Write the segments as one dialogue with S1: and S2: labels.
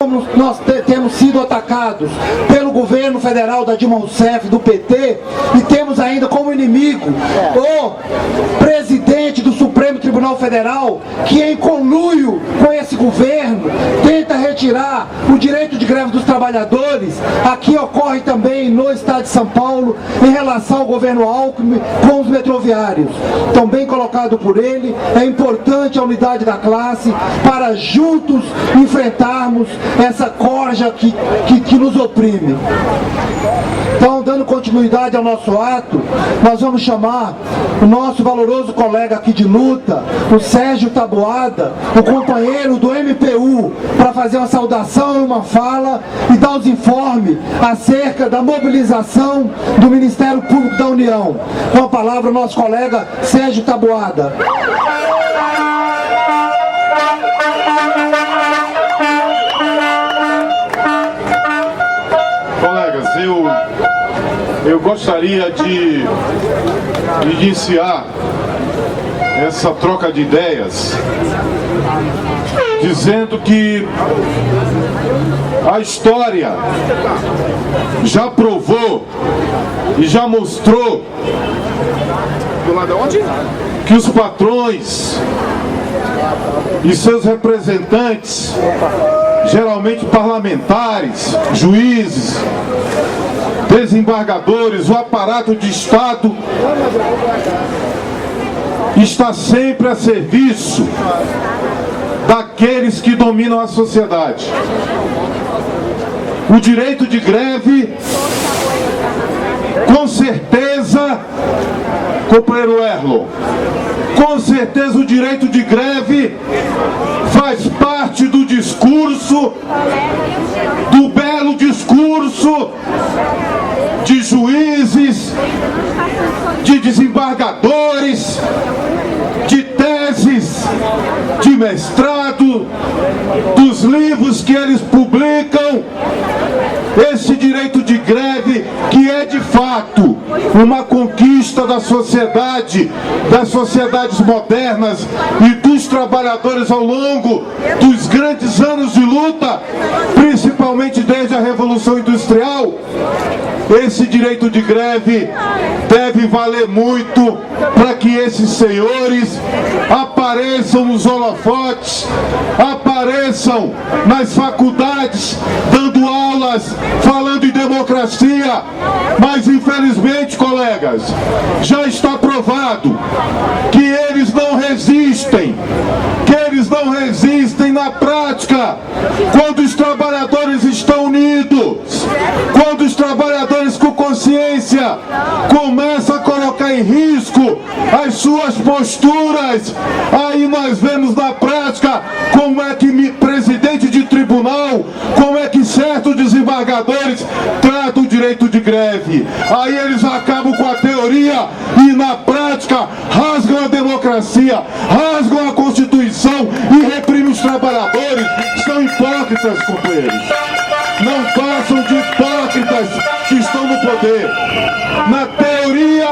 S1: Nós temos sido atacados pelo governo federal da Dilma Rousseff, do PT, e temos ainda como inimigo o presidente do Supremo Tribunal Federal, que em conluio com esse governo tenta retirar o direito de greve dos trabalhadores. Aqui ocorre também no estado de São Paulo, em relação ao governo Alckmin com os metroviários. Então, bem colocado por ele, é importante a unidade da classe para juntos enfrentarmos essa corja que nos oprime. Então, dando continuidade ao nosso ato, nós vamos chamar o nosso valoroso colega aqui de luta, o Sérgio Taboada, o companheiro do MPU, para fazer uma saudação e uma fala e dar os informes acerca da mobilização do Ministério Público da União. Com a palavra o nosso colega Sérgio Taboada.
S2: Colegas, eu gostaria de iniciar essa troca de ideias dizendo que a história já provou e já mostrou que os patrões e seus representantes, geralmente parlamentares, juízes, desembargadores, o aparato de Estado, está sempre a serviço daqueles que dominam a sociedade. O direito de greve, com certeza, companheiro Erlon, com certeza o direito de greve faz parte do discurso, do belo discurso de juízes, de desembargadores, de teses, de mestrado, dos livros que eles publicam. Esse direito de greve, que é de fato uma conquista da sociedade, das sociedades modernas e dos trabalhadores ao longo dos grandes anos de luta, principalmente desde a Revolução Industrial. Esse direito de greve deve valer muito para que esses senhores apareçam nos holofotes, apareçam nas faculdades, dando aulas, falando em democracia. Mas infelizmente, colegas, já está provado que eles não resistem, na prática, quando os trabalhadores estão unidos, quando os trabalhadores com consciência começam a colocar em risco as suas posturas. Aí nós vemos na prática como é que presidente de tribunal, como é que certos desembargadores tratam o direito de greve. Aí eles acabam com a teoria e na prática rasgam a democracia, rasgam a Constituição e reprimem os trabalhadores. São hipócritas, companheiros. Não passam de hipócritas que estão no poder. Na teoria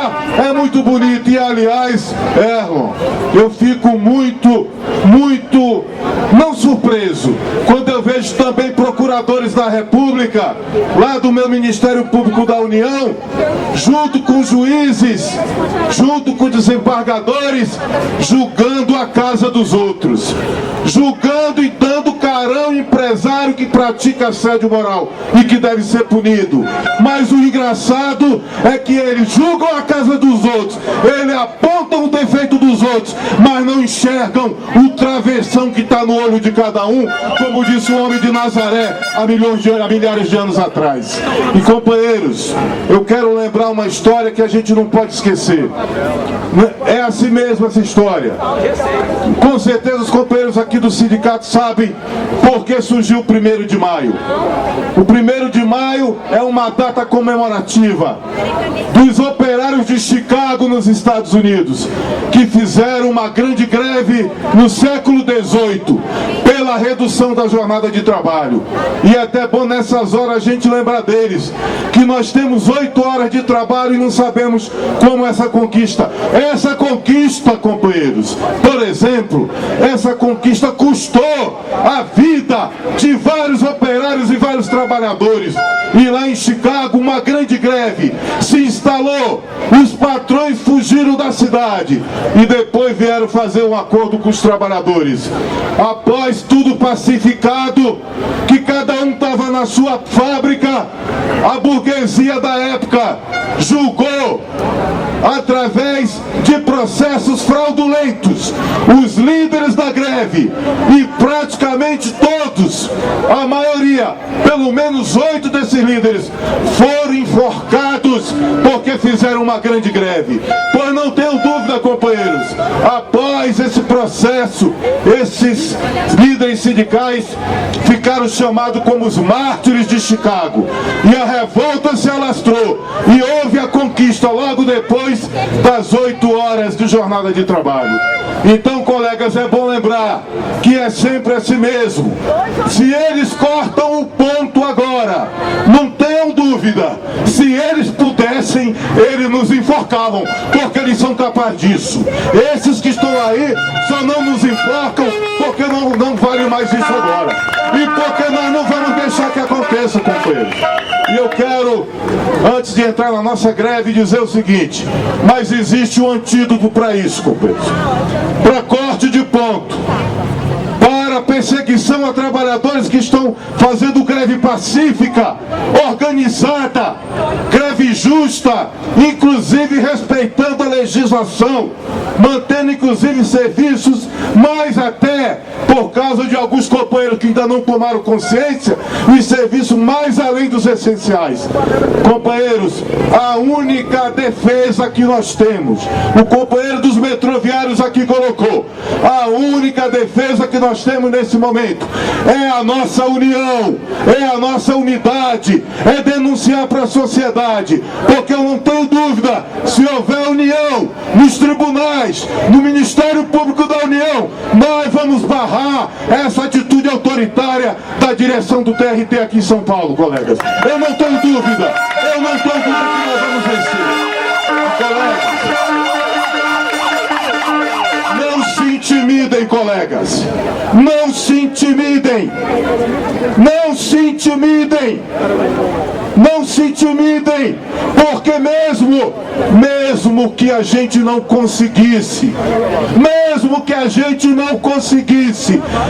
S2: é muito bonito. E aliás, Erlon, eu fico muito não surpreso quando eu vejo também procuradores da República, lá do meu Ministério Público da União, junto com juízes, junto com desembargadores, julgando a casa dos outros, julgando e dando carão empresário que pratica assédio moral e que deve ser punido. Mas o engraçado é que eles julgam a casa dos outros, eles apontam o defeito dos outros, mas não enxergam o travessão que está no olho de cada um, como disse o homem de Nazaré há milhares de anos atrás. E companheiros, eu quero lembrar uma história que a gente não pode esquecer. É assim mesmo essa história. Com certeza os companheiros aqui do sindicato sabem por que surgiu o 1º de maio. O 1º de maio é uma data comemorativa dos operários de Chicago, nos Estados Unidos. companheiros que fizeram uma grande greve no século XVIII pela redução da jornada de trabalho. E é até bom nessas horas a gente lembrar deles, que nós temos 8 horas de trabalho e não sabemos como essa conquista. Essa conquista, companheiros, por exemplo, essa conquista custou a vida de vários operários e vários trabalhadores. E lá em Chicago, uma grande greve se instalou, os patrões fugiram da cidade e depois vieram fazer um acordo com os trabalhadores. Após tudo pacificado, que cada um estava na sua fábrica, a burguesia da época julgou, através de processos fraudulentos, os líderes da greve, e praticamente todos, a maioria, pelo menos 8 desses líderes, foram enforcados porque fizeram uma grande greve. Pois não tenho dúvida, companheiros, após esse processo, esses líderes sindicais ficaram chamados como os mártires de Chicago, e a revolta se alastrou e houve a conquista logo depois das 8 horas de jornada de trabalho. Então, colegas, é bom lembrar que é sempre assim mesmo. Se eles cortam o ponto agora, não tenham dúvida, se eles pudessem, eles nos enforcavam, porque eles são capazes disso. Esses que estão aí só não nos enforcam porque não vale mais isso agora, e porque nós não vamos deixar que aconteça, companheiros. E eu quero, antes de entrar na nossa greve, dizer o seguinte: mas existe um antídoto para isso, companheiros, para corte de ponto, para perseguição a trabalhadores que estão fazendo greve pacífica, organizada, greve justa, inclusive respeitando a legislação, mantendo inclusive serviços, mas até por causa de alguns companheiros que ainda não tomaram consciência, os serviços mais além dos essenciais. Companheiros, a única defesa que nós temos, o companheiro dos metroviários aqui colocou, a única defesa que nós temos nesse momento é a nossa união, é a nossa unidade, é denunciar para a sociedade, porque eu não tenho dúvida, se houver união nos tribunais, no Ministério Público da União, nós vamos barrar essa atitude autoritária da direção do TRT aqui em São Paulo, colegas. Eu não tenho dúvida, eu não tenho dúvida que nós vamos vencer. Colegas, não se intimidem, colegas, não se intimidem, não se intimidem, não se intimidem, porque mesmo que a gente não conseguisse,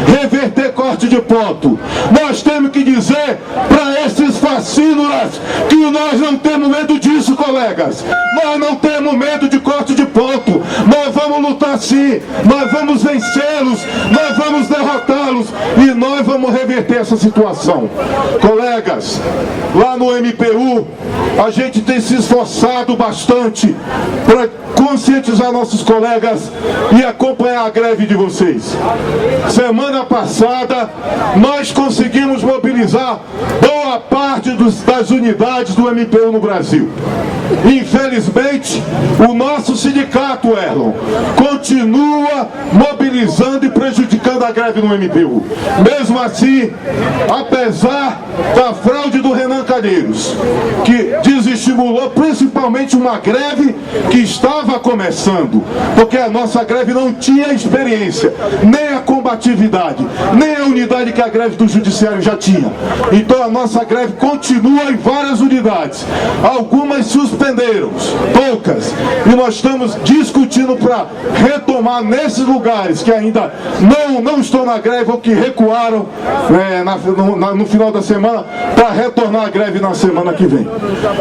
S2: reverter corte de ponto, nós temos que dizer para esses fascínoras que nós não temos medo disso, colegas. Nós não temos medo de corte de ponto. Nós vamos lutar sim, nós vamos vencê-los, nós vamos derrotá-los e nós vamos reverter essa situação. Colegas, lá no MPU, a gente tem se esforçado bastante para conscientizar nossos colegas e acompanhar a greve de vocês. Semana passada, nós conseguimos mobilizar boa parte das unidades do MPU no Brasil. Infelizmente, o nosso sindicato, Erlon, continua mobilizando e prejudicando a greve no MPU. Mesmo assim, apesar da fraude do Renan Calheiros, que desestimulou principalmente uma greve que estava começando, porque a nossa greve não tinha experiência, nem a combatividade, nem a unidade que a greve do judiciário já tinha. Então a nossa greve continua em várias unidades. Algumas suspenderam, poucas, e nós estamos discutindo para retomar nesses lugares que ainda não estão na greve ou que recuaram no final da semana, para retornar à greve na semana que vem.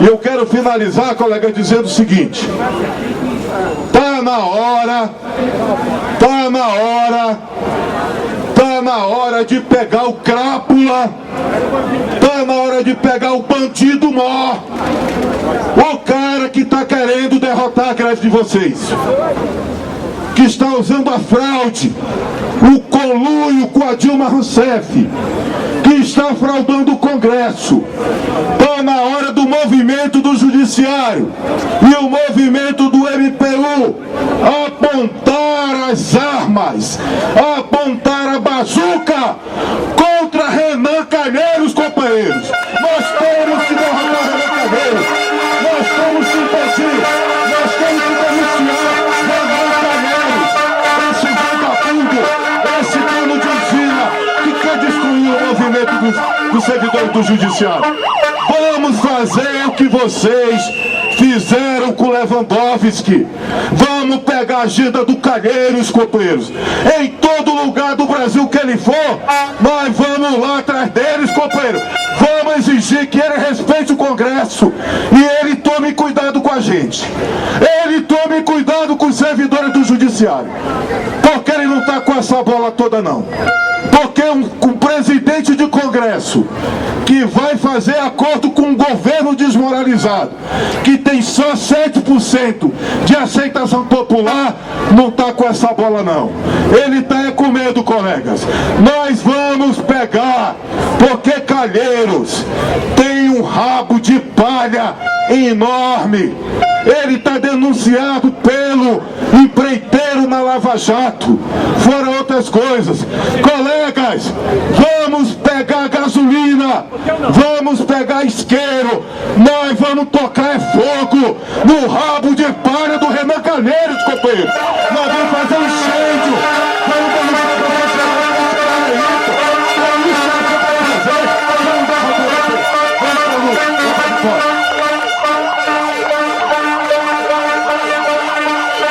S2: E eu quero finalizar, colega, dizendo o seguinte: tá na hora de pegar o crápula, tá na hora de pegar o bandido mó, o cara que está querendo derrotar a greve de vocês, que está usando a fraude, o conluio com a Dilma Rousseff, que está fraudando o Congresso. Está na hora do movimento do judiciário Judiciário e o movimento do MPU apontar as armas, apontar a bazuca contra Renan Calheiros, companheiros. Nós temos que derrotar Renan Calheiros. Nós temos que impedir. Nós temos que denunciar Renan Calheiros. Esse vagabundo, esse dono de usina que quer destruir o movimento dos servidores do Judiciário. Vamos fazer o que vocês fizeram com Lewandowski. Vamos pegar a agenda do Calheiros, companheiros. Em todo lugar do Brasil que ele for, nós vamos lá atrás deles, companheiro. Vamos exigir que ele respeite o Congresso e ele tome cuidado com a gente. Ele tome cuidado com os servidores do Judiciário. Porque ele não está com essa bola toda, não. Porque um presidente de Congresso que vai fazer acordo com um governo desmoralizado, que tem só 7% de aceitação popular, não está com essa bola, não. Ele está com medo, colegas. Nós vamos pegar, porque Calheiros tem um rabo de palha enorme. Ele está denunciado pelo empreiteiro na Lava Jato, fora outras coisas. Colegas, vamos pegar gasolina, vamos pegar isqueiro, nós vamos tocar fogo no rabo de palha do Renan Calheiros, companheiro. Nós vamos fazer